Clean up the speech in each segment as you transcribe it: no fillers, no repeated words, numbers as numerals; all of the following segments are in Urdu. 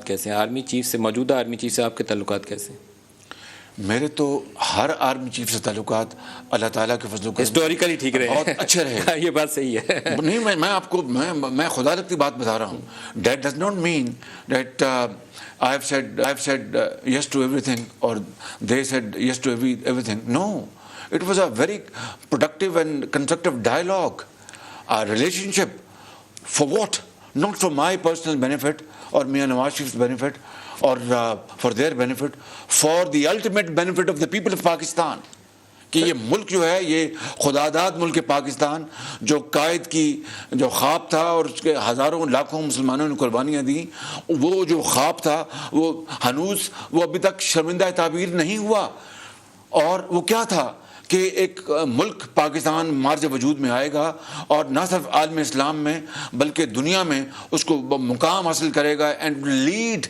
کیسے ہیں آرمی چیف سے، موجودہ آرمی چیف سے آپ کے تعلقات کیسے ہیں؟ میرے تو ہر آرمی چیف سے تعلقات اللہ تعالیٰ کے فضل و کرم ہسٹوریکلی ٹھیک رہے بہت اچھے رہے. یہ بات صحیح ہے. نہیں میں آپ کو میں خدا لگتی بات بتا رہا ہوں. That does not mean that I have said yes to everything or they said yes to everything. No, it was a very productive and constructive dialogue, a relationship. For what? Not for my personal benefit or Mian Nawaz Sharif's benefit or for their benefit, for the ultimate benefit of the people of Pakistan. کہ یہ ملک جو ہے یہ خداداد ملک پاکستان جو قائد کی جو خواب تھا اور اس کے ہزاروں لاکھوں مسلمانوں نے قربانیاں دیں، وہ جو خواب تھا وہ ہنوز وہ ابھی تک شرمندہ تعبیر نہیں ہوا. اور وہ کیا تھا کہ ایک ملک پاکستان مارج وجود میں آئے گا اور نہ صرف عالم اسلام میں بلکہ دنیا میں اس کو مقام حاصل کرے گا and lead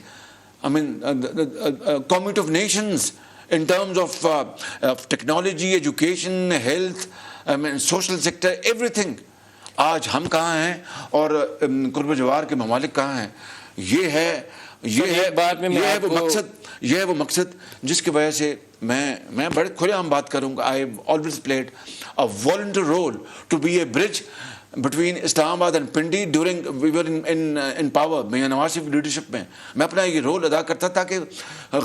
community of nations in terms of technology, education, health, social sector, everything. آج ہم کہاں ہیں اور قرب جوار کے ممالک کہاں ہیں؟ یہ ہے وہ مقصد جس کی وجہ سے میں بڑے کھلے عام بات کروں گا. I always played a volunteer role to be a bridge between Islamabad and Pindi during we were in power. میں نواز شریف لیڈرشپ میں اپنا یہ رول ادا کرتا تاکہ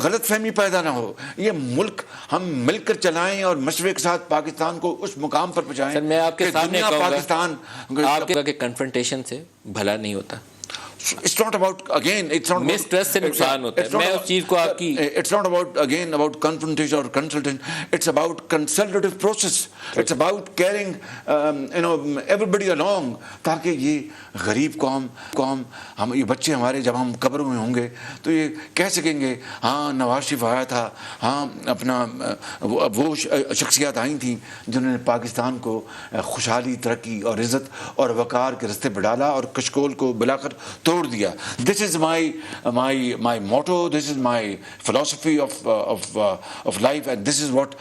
غلط فہمی پیدا نہ ہو. یہ ملک ہم مل کر چلائیں اور مشورے کے ساتھ پاکستان کو اس مقام پر پہنچائیں. سر میں آپ کے سامنے پاکستان آپ کے کنفرنٹیشن سے بھلا نہیں ہوتا. It's not about again. It's not mistrust سے نقصان ہوتا ہے. میں اس چیز کو آپ کی It's not about confrontation or consultation. It's about consultative process. It's about carrying everybody along تاکہ یہ غریب قوم ہم یہ بچے ہمارے جب ہم قبروں میں ہوں گے تو یہ کہہ سکیں گے ہاں نواز شریف آیا تھا، ہاں اپنا وہ شخصیات آئی تھیں جنہوں نے پاکستان کو خوشحالی، ترقی اور عزت اور وقار کے رستے پہ ڈالا اور کشکول کو بلا کر توڑ دیا. This is my motto. This is my philosophy of life, and this is what